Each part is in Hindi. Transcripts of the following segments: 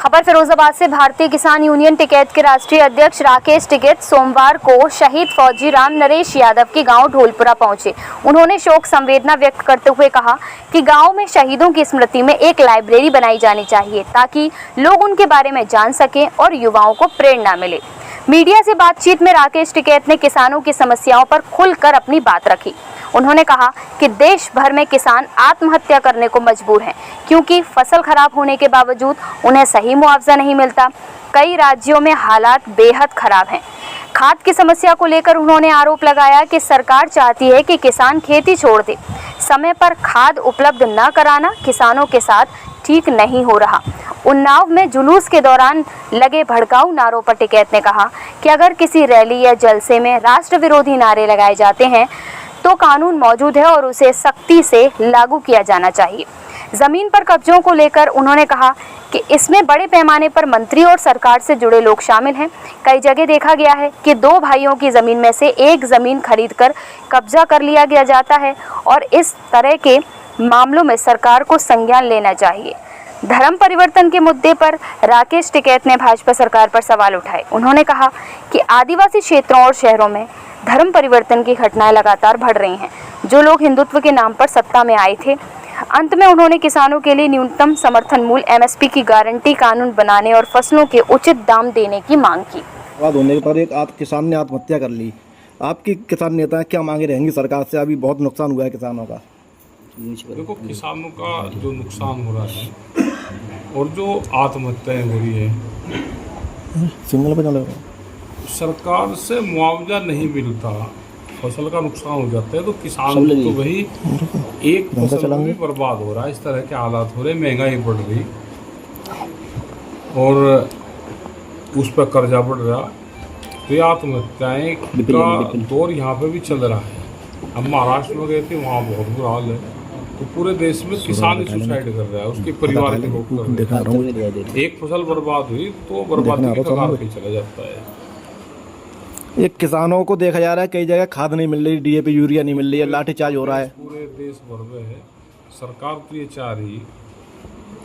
खबर फिरोजाबाद से। भारतीय किसान यूनियन टिकैत के राष्ट्रीय अध्यक्ष राकेश टिकैत सोमवार को शहीद फौजी राम नरेश यादव के गांव ढोलपुरा पहुंचे। उन्होंने शोक संवेदना व्यक्त करते हुए कहा कि गांव में शहीदों की स्मृति में एक लाइब्रेरी बनाई जानी चाहिए ताकि लोग उनके बारे में जान सकें और युवाओं को प्रेरणा मिले। मीडिया से बातचीत में राकेश टिकैत ने किसानों की समस्याओं पर खुलकर अपनी बात रखी। उन्होंने कहा कि देश भर में किसान आत्महत्या करने को मजबूर हैं क्योंकि फसल खराब होने के बावजूद उन्हें सही मुआवजा नहीं मिलता। कई राज्यों में हालात बेहद खराब हैं। खाद की समस्या को लेकर उन्होंने आरोप लगाया कि सरकार चाहती है कि किसान खेती छोड़ दे। समय पर खाद उपलब्ध न कराना किसानों के साथ ठीक नहीं हो रहा। उन्नाव में जुलूस के दौरान लगे भड़काऊ नारों पर टिकैत ने कहा कि अगर किसी रैली या जलसे में राष्ट्र विरोधी नारे लगाए जाते हैं तो कानून मौजूद है और उसे सख्ती से लागू किया जाना चाहिए। जमीन पर कब्जों को लेकर उन्होंने कहा कि इसमें बड़े पैमाने पर मंत्री और सरकार से जुड़े लोग शामिल हैं। कई जगह देखा गया है कि दो भाइयों की जमीन में से एक जमीन खरीदकर कब्जा कर लिया गया जाता है और इस तरह के मामलों में सरकार को संज्ञान लेना चाहिए। धर्म परिवर्तन के मुद्दे पर राकेश टिकैत ने भाजपा सरकार पर सवाल उठाए। उन्होंने कहा कि आदिवासी क्षेत्रों और शहरों में धर्म परिवर्तन की घटनाएं लगातार बढ़ रही हैं। जो लोग हिंदुत्व के नाम पर सत्ता में आए थे। अंत में उन्होंने किसानों के लिए न्यूनतम समर्थन मूल्य MSP की गारंटी कानून बनाने और फसलों के उचित दाम देने की मांग की। होने पर एक किसान ने आत्महत्या कर ली। आपकी किसान नेता क्या मांगे रहेंगी सरकार से? अभी बहुत नुकसान हुआ है किसानों का। देखो, किसानों का जो नुकसान हो रहा है और जो आत्महत्याएं हो रही है, सिंगल पे चलो, सरकार से मुआवजा नहीं मिलता, फसल का नुकसान हो जाता है तो किसान तो वही एक फसल भी बर्बाद हो रहा है। इस तरह के हालात हो रहे, महंगाई बढ़ रही और उस पर कर्जा बढ़ रहा, तो ये आत्महत्याएं का दौर यहाँ पे भी चल रहा है। हम महाराष्ट्र में गए थे, वहाँ बहुत बुरा हाल है। तो पूरे देश में किसान ही सुसाइड कर रहा है, उसके परिवार के लोग कर रहे हैं। एक फसल बर्बाद हुई तो बर्बादी के कगार पे चला जाता है। एक किसानों को देखा जा रहा है कई जगह खाद नहीं मिल रही, DAP यूरिया नहीं मिल रही है, लाठीचार्ज हो रहा है। पूरे देश भर में है। सरकार तो ये चाह रही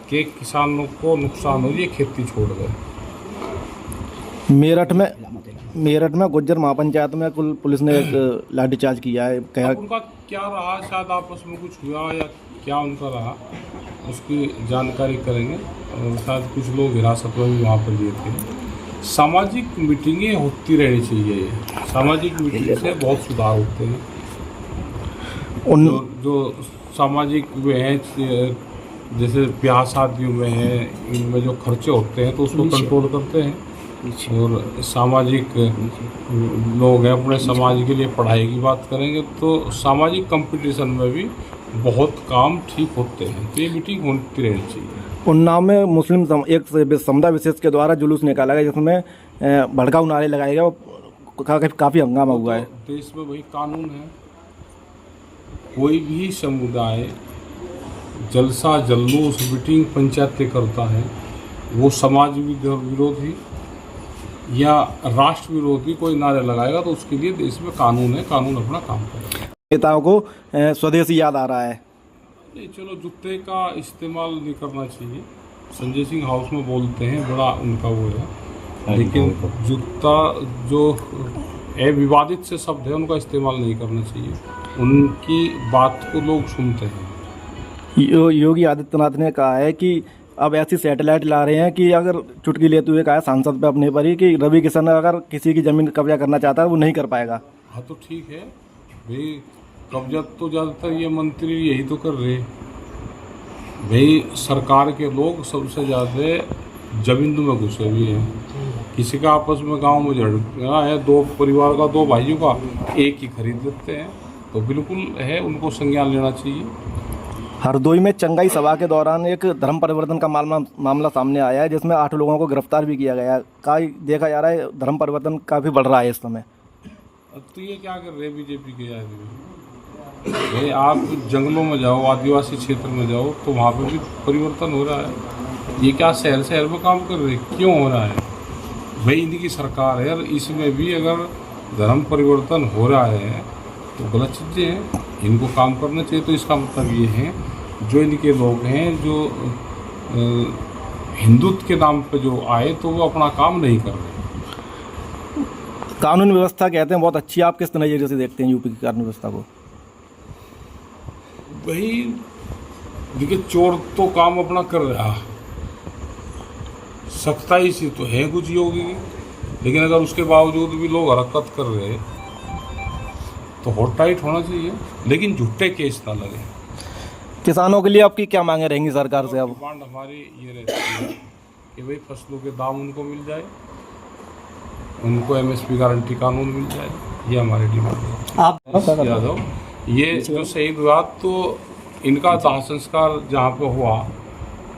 कि किसानों को नुकसान हो, ये खेती छोड़ दे। मेरठ में गुज्जर महापंचायत में पुलिस ने लाठीचार्ज किया है। उनका क्या रहा, शायद आपस में कुछ हुआ या क्या उनका रहा, उसकी जानकारी करेंगे। और शायद कुछ लोग हिरासत में भी वहाँ पर लिए थे। सामाजिक मीटिंगें होती रहनी चाहिए। सामाजिक मीटिंग से बहुत सुधार होते हैं। जो सामाजिक वे हैं, जैसे ब्याह शादियों में है, इनमें जो खर्चे होते हैं तो उसको कंट्रोल करते हैं। और सामाजिक लोग हैं, अपने समाज के लिए पढ़ाई की बात करेंगे तो सामाजिक कंपटीशन में भी बहुत काम ठीक होते हैं। तो ये मीटिंग होती रहनी चाहिए। उन्नाव में मुस्लिम एक समुदाय विशेष के द्वारा जुलूस निकाला गया जिसमें भड़काऊ नारे लगाए गए, काफ़ी हंगामा हुआ है। देश में वही कानून है, कोई भी समुदाय जलसा जल्लूस मीटिंग पंचायतें करता है, वो समाज विरोधी या राष्ट्र विरोधी कोई नारे लगाएगा तो उसके लिए देश में कानून है, कानून अपना काम करेगा। नेताओं को स्वदेशी याद आ रहा है। नहीं, चलो जूते का इस्तेमाल नहीं करना चाहिए। संजय सिंह हाउस में बोलते हैं, बड़ा उनका वो है, लेकिन जूता जो विवादित से शब्द है उनका इस्तेमाल नहीं करना चाहिए। उनकी बात को लोग सुनते हैं। योगी आदित्यनाथ ने कहा है कि अब ऐसी सैटेलाइट ला रहे हैं कि अगर चुटकी लेते हुए कहा सांसद पे अपने पर ही कि रवि किशन अगर किसी की ज़मीन कब्जा करना चाहता है वो नहीं कर पाएगा। हाँ, तो ठीक है भाई, कब्जा तो ज़्यादातर ये मंत्री यही तो कर रहे भाई। सरकार के लोग सबसे ज़्यादा जमीन में घुसे हुए हैं। किसी का आपस में गांव में झगड़ा है, दो परिवार का, दो भाइयों का, एक ही खरीद लेते हैं, तो बिल्कुल है, उनको संज्ञान लेना चाहिए। हरदोई में चंगाई सभा के दौरान एक धर्म परिवर्तन का मामला सामने आया है जिसमें 8 लोगों को गिरफ्तार भी किया गया। देखा जा रहा है धर्म परिवर्तन काफ़ी बढ़ रहा है इस समय। तो ये क्या कर रहे हैं बीजेपी के भाई? आप जंगलों में जाओ, आदिवासी क्षेत्र में जाओ तो वहाँ पे भी परिवर्तन हो रहा है। ये क्या शहर शहर में काम कर रहे, क्यों हो रहा है भाई? इनकी सरकार है और इसमें भी अगर धर्म परिवर्तन हो रहा है तो गलत चीज़ें हैं, इनको काम करना चाहिए। तो इसका मतलब ये है जो इनके लोग हैं, जो हिंदुत्व के नाम पे जो आए तो वो अपना काम नहीं कर रहे। कानून व्यवस्था कहते हैं बहुत अच्छी है, आप किस नज़रिए से देखते हैं यूपी की कानून व्यवस्था को? वही देखिए, चोर तो काम अपना कर रहा, सख्ताई से तो है कुछ योगी की, लेकिन अगर उसके बावजूद भी लोग हरकत कर रहे तो हॉट टाइट होना चाहिए, लेकिन झूठे केस ना लगे। किसानों के लिए आपकी क्या मांगे रहेंगी सरकार से अब? डिमांड हमारी ये रहती है कि भाई फसलों के दाम उनको मिल जाए, उनको एमएसपी गारंटी कानून मिल जाए, ये हमारी डिमांड है। आप यादव, ये जो शहीद हुआ तो इनका दाह संस्कार जहाँ पे हुआ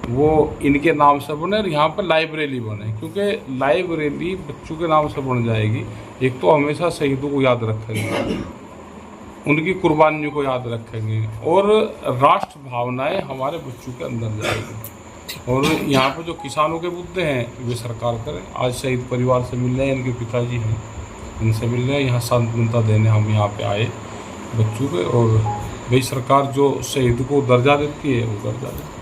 वो इनके नाम से बने और यहाँ पर लाइब्रेरी बने, क्योंकि लाइब्रेरी बच्चों के नाम से बन जाएगी। एक तो हमेशा शहीदों को याद रखेंगे, उनकी कुर्बानियों को याद रखेंगे और राष्ट्र भावनाएं हमारे बच्चों के अंदर जाएगी। और यहाँ पर जो किसानों के मुद्दे हैं वे सरकार करे। आज शहीद परिवार से मिल रहे हैं, इनके पिताजी हैं, इनसे मिल रहे हैं, यहाँ सांत्वनता देने हम यहाँ पे आए बच्चों के। और भाई सरकार जो शहीद को दर्जा देती है वो दर्जा दे।